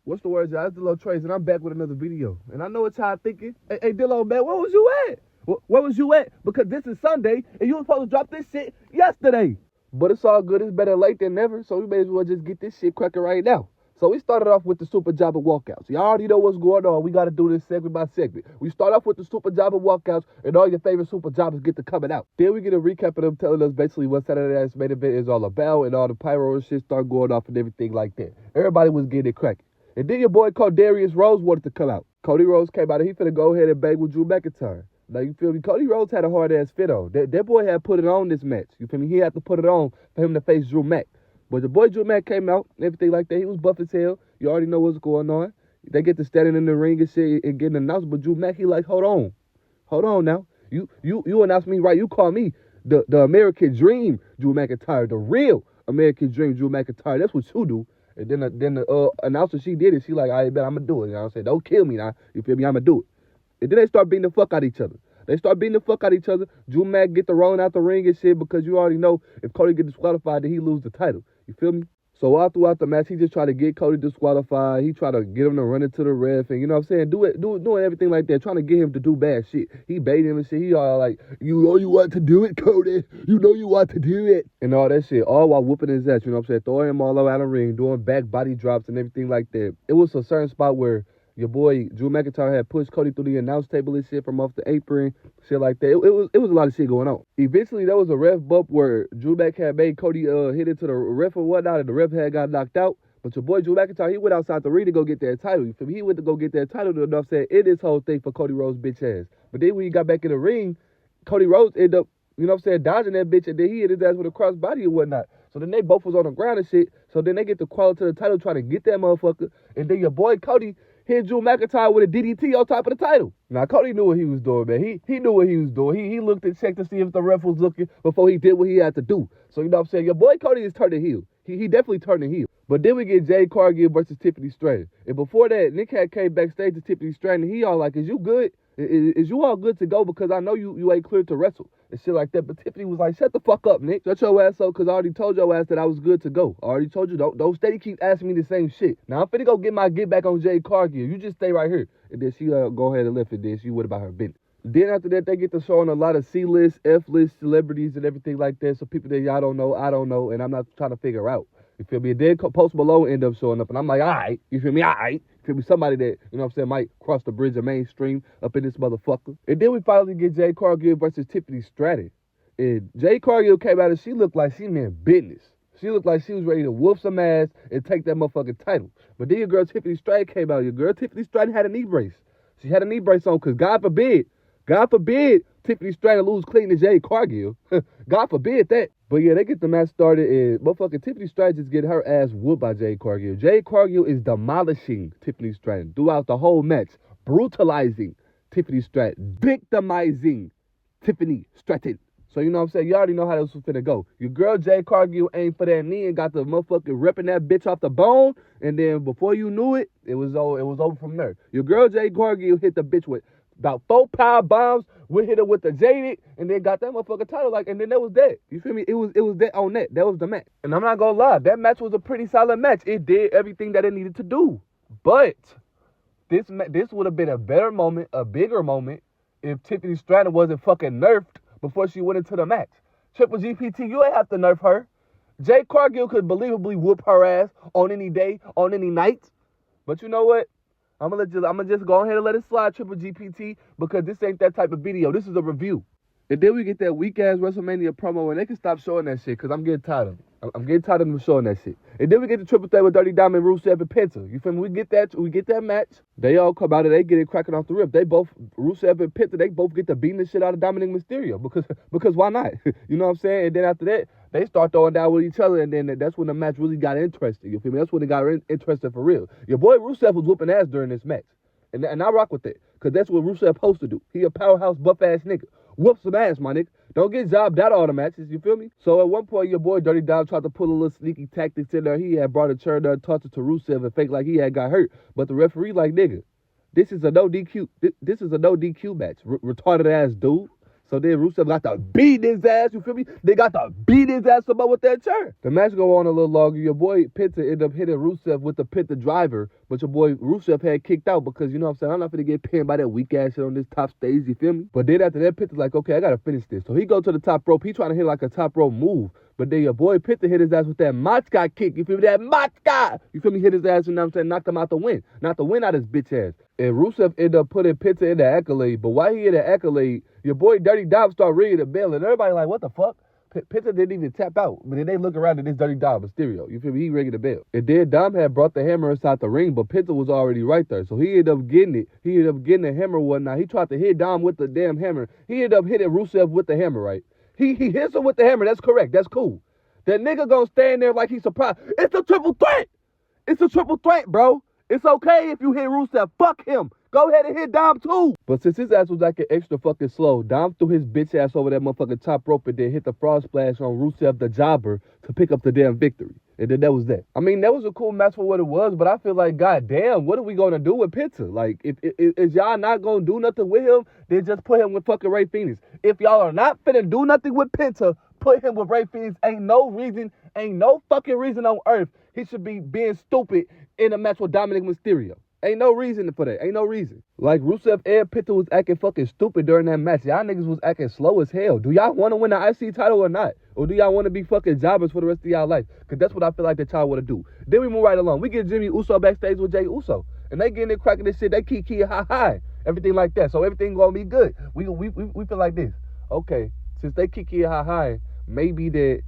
What's the word, y'all? It's Dillo Trace, and I'm back with another video. And I know it's how I'm thinking. Hey, Dillo, man, where was you at? Where was you at? Because this is Sunday, and you were supposed to drop this shit yesterday. But it's all good. It's better late than never, so we may as well just get this shit cracking right now. So we started off with the Super Jobber walkouts. Y'all already know what's going on. We got to do this segment by segment. We start off with the Super Jobber walkouts, and all your favorite Super Jobbers get to coming out. Then we get a recap of them telling us basically what Saturday Night's main event is all about, and all the pyro and shit start going off and everything like that. Everybody was getting it cracking. And then your boy Darius Rose wanted to come out. Cody Rhodes came out and he finna go ahead and bang with Drew McIntyre. Now, you feel me? Cody Rhodes had a hard-ass fit on. That boy had put it on this match. You feel me? He had to put it on for him to face Drew Mac. But the boy Drew Mac came out and everything like that. He was buff as hell. You already know what's going on. They get to standing in the ring and shit and getting announced. But Drew Mac, he like, hold on now. You announced me right. You call me the American Dream Drew McIntyre, the real American Dream Drew McIntyre. That's what you do. And then the announcer, she did it. She like, I bet I'm going to do it. You know what I'm saying? Don't kill me now. You feel me? I'm going to do it. And then they start beating the fuck out of each other. Drew Mac get the rolling out the ring and shit because you already know if Cody get disqualified, then he lose the title. You feel me? So all throughout the match, he just tried to get Cody disqualified. He tried to get him to run into the ref and, you know what I'm saying, doing everything like that, trying to get him to do bad shit. He baited him and shit. He all like, you know you want to do it, Cody. You know you want to do it. And all that shit, all while whooping his ass, you know what I'm saying, throwing him all around the ring, doing back body drops and everything like that. It was a certain spot where your boy Drew McIntyre had pushed Cody through the announce table and shit from off the apron, shit like that. It was a lot of shit going on. Eventually, there was a ref bump where Drew Mac had made Cody hit into the ref or whatnot, and the ref had got knocked out. But your boy Drew McIntyre, he went outside the ring to go get that title. You feel me? He went to go get that title to enough said in this whole thing for Cody Rhodes' bitch ass. But then when he got back in the ring, Cody Rhodes ended up, you know what I'm saying, dodging that bitch, and then he hit his ass with a crossbody or whatnot. So then they both was on the ground and shit. So then they get the quality to the title trying to get that motherfucker. And then your boy Cody hit Drew McIntyre with a DDT on top of the title. Now, Cody knew what he was doing, man. He knew what he was doing. He looked and checked to see if the ref was looking before he did what he had to do. So, you know what I'm saying? Your boy Cody is turning heel. He definitely turning heel. But then we get Jade Cargill versus Tiffany Stratton. And before that, Nick had came backstage to Tiffany Stratton, and he all like, is you good? Is you all good to go? Because I know you ain't cleared to wrestle and shit like that. But Tiffany was like, shut the fuck up, Nick. Shut your ass up, because I already told your ass that I was good to go. I already told you, don't steady keep asking me the same shit. Now, I'm finna go get my get back on Jade Cargill. You just stay right here. And then she go ahead and left it. Then she went about her business. Then after that, they get to showing a lot of C-list, F-list celebrities and everything like that. So people that y'all don't know, I don't know, and I'm not trying to figure out. You feel me? And then Post Malone end up showing up, and I'm like, all right. You feel me? All right. You feel me? Somebody that, you know what I'm saying, might cross the bridge of mainstream up in this motherfucker. And then we finally get Jade Cargill versus Tiffany Stratton. And Jade Cargill came out and she looked like she meant business. She looked like she was ready to whoop some ass and take that motherfucking title. But then your girl Tiffany Stratton came out. Your girl Tiffany Stratton had a knee brace. She had a knee brace on because God forbid Tiffany Stratton lose clean to Jade Cargill. God forbid that. But yeah, they get the match started and motherfucking Tiffany Stratton just get her ass whooped by Jade Cargill. Jade Cargill is demolishing Tiffany Stratton throughout the whole match. Brutalizing Tiffany Stratton. Victimizing Tiffany Stratton. So you know what I'm saying? You already know how this was finna go. Your girl Jade Cargill aimed for that knee and got the motherfucking ripping that bitch off the bone. And then before you knew it, it was over from there. Your girl Jade Cargill hit the bitch with about 4 power bombs. We hit her with the jaded, and then got that motherfucking title, and then that was that. You feel me? It was that on that. That was the match. And I'm not gonna lie, that match was a pretty solid match. It did everything that it needed to do. But this would have been a better moment, a bigger moment, if Tiffany Stratton wasn't fucking nerfed before she went into the match. Triple GPT, you ain't have to nerf her. Jade Cargill could believably whoop her ass on any day, on any night. But you know what? I'm gonna just go ahead and let it slide, Triple GPT, because this ain't that type of video. This is a review. And then we get that weak-ass WrestleMania promo, and they can stop showing that shit, because I'm getting tired of it. I'm getting tired of them showing that shit. And then we get the triple threat with Dirty Diamond, Rusev, and Penta. You feel me? We get that match. They all come out and they get it cracking off the rip. Rusev and Penta, they both get to beating the shit out of Dominic Mysterio, because why not? You know what I'm saying? And then after that, they start throwing down with each other, and then that's when the match really got interesting. You feel me? That's when it got interesting for real. Your boy Rusev was whooping ass during this match. And I rock with that, because that's what Rusev supposed to do. He a powerhouse, buff-ass nigga. Whoop some ass, my nigga. Don't get jobbed out of all the matches, you feel me? So at one point, your boy Dirty Dom tried to pull a little sneaky tactics in there. He had brought a chair there, tossed it to Rusev and fake like he had got hurt. But the referee like, nigga, this is a no DQ. This is a no DQ match. Retarded ass dude. So then Rusev got to beat his ass, you feel me? They got to beat his ass about with that chair. The match go on a little longer. Your boy Penta ended up hitting Rusev with the Penta driver But your boy Rusev had kicked out because, you know what I'm saying, I'm not finna get pinned by that weak ass shit on this top stage, you feel me? But then after that, Pitta's like, okay, I gotta finish this. So he go to the top rope. He trying to hit like a top rope move. But then your boy Pitta hit his ass with that Machka kick. You feel me? That Machka! You feel me? Hit his ass, you know what I'm saying? Knocked him out the win. Knocked the win out his bitch ass. And Rusev ended up putting Pitta in the accolade. But while he in the accolade, your boy Dirty Dom start ringing the bell. And everybody like, what the fuck? Pitta didn't even tap out. But then they look around at this Dirty Dom, Mysterio. You feel me? He ringing the bell. And then Dom had brought the hammer inside the ring, but Pitta was already right there. So he ended up getting it. He ended up getting the hammer and whatnot. He tried to hit Dom with the damn hammer. He ended up hitting Rusev with the hammer, right? He hits him with the hammer. That's correct. That's cool. That nigga gonna stand there like he's surprised. It's a triple threat. It's a triple threat, bro. It's okay if you hit Rusev. Fuck him. Go ahead and hit Dom too. But since his ass was like an extra fucking slow, Dom threw his bitch ass over that motherfucking top rope and then hit the frog splash on Rusev the Jobber to pick up the damn victory. And then that was that. I mean, that was a cool match for what it was, but I feel like, goddamn, what are we gonna do with Pitta? Like, if y'all not gonna do nothing with him, then just put him with fucking Ray Phoenix. If y'all are not finna do nothing with Pitta, put him with Ray Phoenix. Ain't no fucking reason on earth he should be being stupid in a match with Dominic Mysterio. Ain't no reason for that. Ain't no reason. Like, Rusev and Pitta was acting fucking stupid during that match. Y'all niggas was acting slow as hell. Do y'all want to win the IC title or not? Or do y'all want to be fucking jobbers for the rest of y'all life? Because that's what I feel like that y'all want to do. Then we move right along. We get Jimmy Uso backstage with Jay Uso. And they getting it cracking this shit. They kiki hi. Everything like that. So everything going to be good. We feel like this. Okay, since they kiki hi, maybe that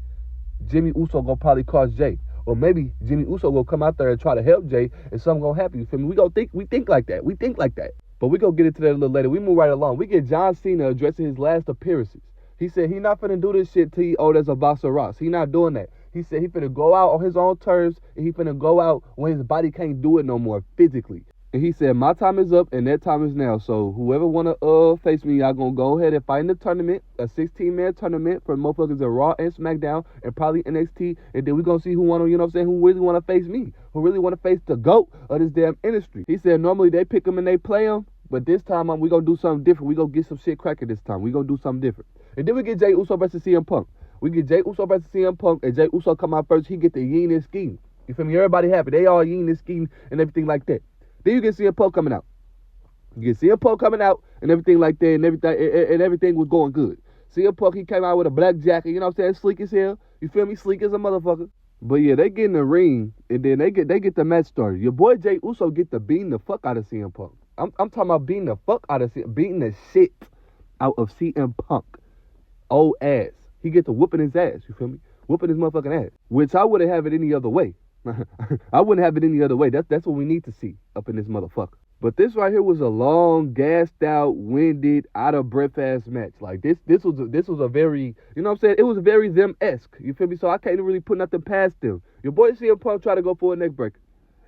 Jimmy Uso going to probably cost Jay. Or maybe Jimmy Uso will come out there and try to help Jay, and something gonna happen. You feel me? We think like that. We think like that. But we gonna get into that a little later. We move right along. We get John Cena addressing his last appearances. He said he not finna do this shit till he owed us a box of rocks. He not doing that. He said he finna go out on his own terms, and he finna go out when his body can't do it no more physically. And he said, my time is up and their time is now. So whoever want to face me, y'all going to go ahead and fight in the tournament, a 16-man tournament for motherfuckers in Raw and SmackDown and probably NXT. And then we going to see who want to, you know what I'm saying, who really want to face me, who really want to face the GOAT of this damn industry. He said normally they pick him and they play him, but this time we going to do something different. We going to get some shit cracking this time. We going to do something different. And then we get Jey Uso versus CM Punk. We get Jey Uso versus CM Punk, and Jey Uso come out first. He get the yin and scheme. You feel me? Everybody happy. They all yin and scheme and everything like that. Then you get CM Punk coming out. You get CM Punk coming out and everything like that, and everything was going good. CM Punk, he came out with a black jacket, you know what I'm saying? Sleek as hell. You feel me? Sleek as a motherfucker. But yeah, they get in the ring, and then they get the match started. Your boy Jey Uso get the beating the fuck out of CM Punk. I'm talking about beating the fuck out of beating the shit out of CM Punk. Old ass. He get to whooping his ass, you feel me? Whooping his motherfucking ass. Which I wouldn't have it any other way. I wouldn't have it any other way. That's what we need to see up in this motherfucker. But this right here was a long, gassed out, winded, out of breath ass match. Like this was a very, you know what I'm saying? It was very them-esque. You feel me? So I can't really put nothing past them. Your boy CM Punk tried to go for a neck breaker.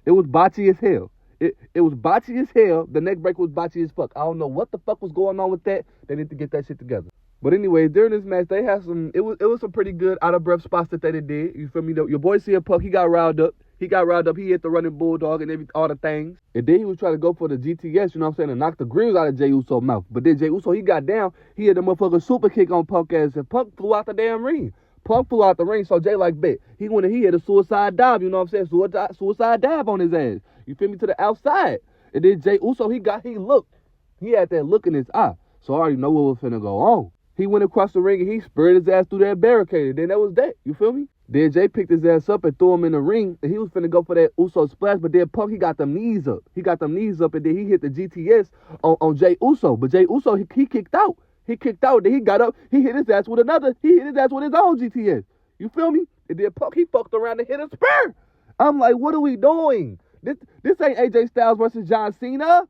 It was botchy as hell. It was botchy as hell. The neck breaker was botchy as fuck. I don't know what the fuck was going on with that. They need to get that shit together. But anyway, during this match, they had it was some pretty good out of breath spots that they did. You feel me? Your boy CM Punk, he got riled up. He hit the running bulldog and all the things. And then he was trying to go for the GTS, you know what I'm saying, and knock the grills out of Jey Uso's mouth. But then Jey Uso, he got down. He had the motherfucker super kick on Punk ass, and Punk flew out the damn ring. Punk flew out the ring, so Jay like bet. He went and he had a suicide dive, you know what I'm saying? Suicide dive on his ass. You feel me? To the outside. And then Jey Uso, he looked. He had that look in his eye. So I already know what was finna go on. He went across the ring and he spurred his ass through that barricade. And then that was that. You feel me? Then Jay picked his ass up and threw him in the ring. And he was finna go for that Uso splash. But then Punk, he got them knees up. And then he hit the GTS on Jey Uso. But Jey Uso, he kicked out. Then he got up. He hit his ass with his own GTS. You feel me? And then Punk, he fucked around and hit a spur. I'm like, what are we doing? This ain't AJ Styles versus John Cena.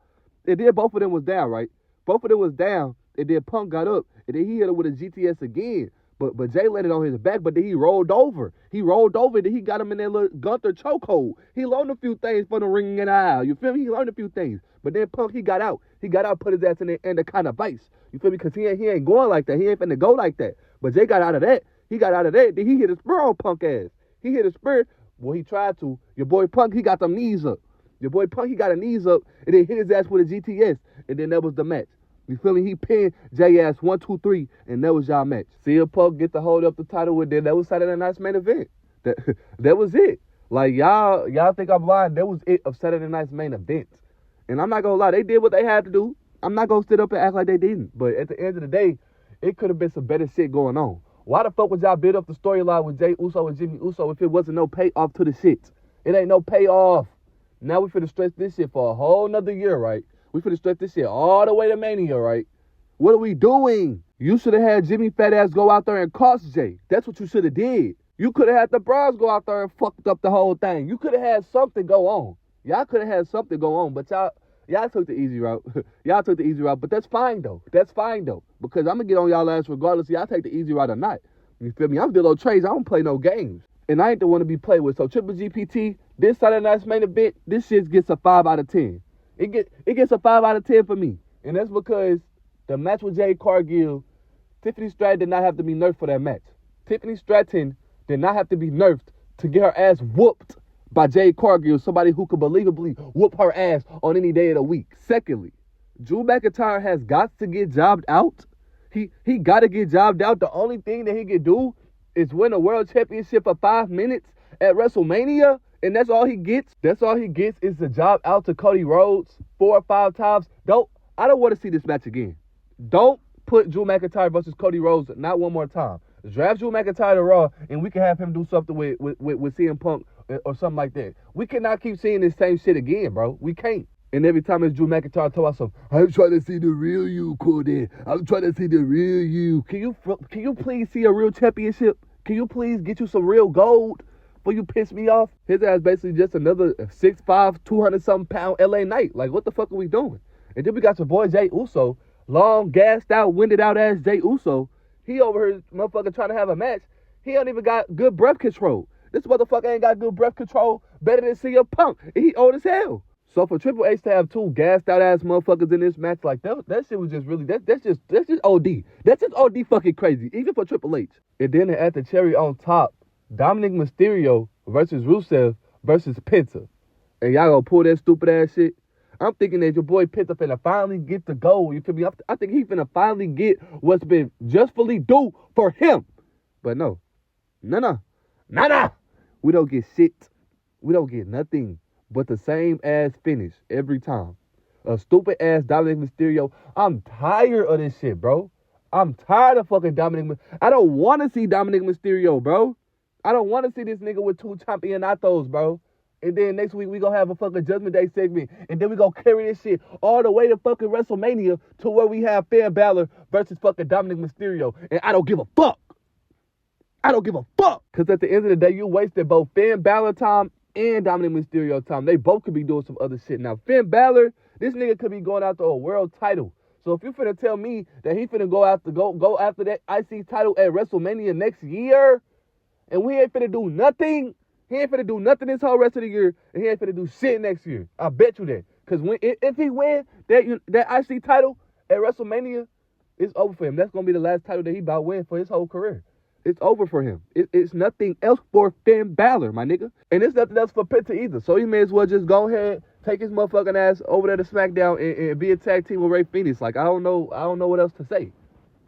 And then both of them was down, right? Both of them was down. And then Punk got up. And then he hit him with a GTS again. But Jay landed on his back, but then he rolled over. Then he got him in that little Gunther chokehold. He learned a few things from the ring in the aisle. You feel me? He learned a few things. But then Punk, he got out. Put his ass in there, and the kind of bites. You feel me? Because he ain't going like that. He ain't finna go like that. But Jay got out of that. Then he hit a spur on Punk ass. He hit a spur. Well, he tried to. Your boy Punk, he got them knees up. And then hit his ass with a GTS. And then that was the match. You feel me? He pinned Jay ass 1, 2, 3, and that was y'all match. CM Punk get to hold up the title with them. That was Saturday night's main event. That was it. Like, y'all think I'm lying. That was it of Saturday night's main event. And I'm not gonna lie, they did what they had to do. I'm not gonna sit up and act like they didn't. But at the end of the day, it could have been some better shit going on. Why the fuck would y'all build up the storyline with Jey Uso and Jimmy Uso if it wasn't no payoff to the shit? It ain't no payoff. Now we finna stretch this shit for a whole nother year, right? We finna stretch this shit all the way to Mania, right? What are we doing? You should have had Jimmy fat ass go out there and cost Jay. That's what you should have did. You could have had the Browns go out there and fucked up the whole thing. You could have had something go on. Y'all could have had something go on, but y'all took the easy route. Y'all took the easy route, but that's fine though. That's fine though, because I'm gonna get on y'all ass regardless if y'all take the easy route or not. You feel me? I'm Dillo Trades. I don't play no games, and I ain't the one to be played with. So Triple GPT, this Saturday night's main event, this shit gets a 5 out of 10. It gets a 5 out of 10 for me, and that's because the match with Jade Cargill, Tiffany Stratton did not have to be nerfed for that match. Tiffany Stratton did not have to be nerfed to get her ass whooped by Jade Cargill, somebody who could believably whoop her ass on any day of the week. Secondly, Drew McIntyre has got to get jobbed out. He got to get jobbed out. The only thing that he can do is win a world championship for 5 minutes at WrestleMania, and that's all he gets. That's all he gets is the job out to Cody Rhodes 4 or 5 times. I don't want to see this match again. Don't put Drew McIntyre versus Cody Rhodes not one more time. Draft Drew McIntyre to Raw, and we can have him do something with CM Punk or something like that. We cannot keep seeing this same shit again, bro. We can't. And every time it's Drew McIntyre talk about something, I'm trying to see the real you, Cody. I'm trying to see the real you. Can you please see a real championship? Can you please get you some real gold before you piss me off? His ass basically just another 6'5", 200-something pound LA Knight. Like, what the fuck are we doing? And then we got your boy Jey Uso, long, gassed out, winded out ass Jey Uso. He over here, motherfucker, trying to have a match. He don't even got good breath control. This motherfucker ain't got good breath control better than CM Punk. And he old as hell. So for Triple H to have 2 gassed out ass motherfuckers in this match, like that shit was just really, that's just OD. That's just OD fucking crazy, even for Triple H. And then at the cherry on top, Dominic Mysterio versus Rusev versus Penta. And y'all gonna pull that stupid ass shit? I'm thinking that your boy Penta finna finally get the goal. You feel me? I think he finna finally get what's been justfully due for him. But no. We don't get shit. We don't get nothing but the same ass finish every time. A stupid ass Dominic Mysterio. I'm tired of this shit, bro. I'm tired of fucking Dominic. I don't want to see Dominic Mysterio, bro. I don't want to see this nigga with 2 championatos, bro. And then next week we gonna have a fucking Judgment Day segment. And then we gonna carry this shit all the way to fucking WrestleMania to where we have Finn Balor versus fucking Dominic Mysterio. And I don't give a fuck. I don't give a fuck. Because at the end of the day, you wasted both Finn Balor time and Dominic Mysterio time. They both could be doing some other shit. Now, Finn Balor, this nigga could be going after a world title. So if you finna tell me that he finna go after that IC title at WrestleMania next year, and we ain't finna do nothing, he ain't finna do nothing this whole rest of the year, and he ain't finna do shit next year. I bet you that. Because if he win that IC title at WrestleMania, it's over for him. That's gonna be the last title that he about win for his whole career. It's over for him. It's nothing else for Finn Balor, my nigga. And it's nothing else for Penta either. So he may as well just go ahead, take his motherfucking ass over there to SmackDown and be a tag team with Ray Phoenix. Like, I don't know what else to say.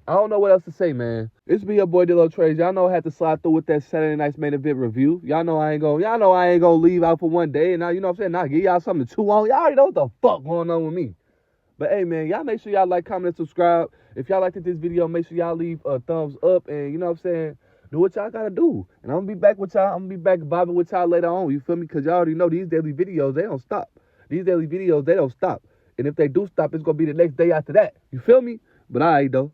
I don't know what else to say, man. It's me, your boy Dillo Trades. Y'all know I had to slide through with that Saturday night's main event review. Y'all know I ain't gonna leave out for one day. And now, you know what I'm saying? Now give y'all something to chew on. Y'all already know what the fuck going on with me. But hey, man, y'all make sure y'all like, comment, and subscribe. If y'all liked this video, make sure y'all leave a thumbs up. And you know what I'm saying? Do what y'all gotta do. And I'm gonna be back with y'all. I'm gonna be back vibing with y'all later on. You feel me? Because y'all already know these daily videos, they don't stop. These daily videos, they don't stop. And if they do stop, it's gonna be the next day after that. You feel me? But all right, though.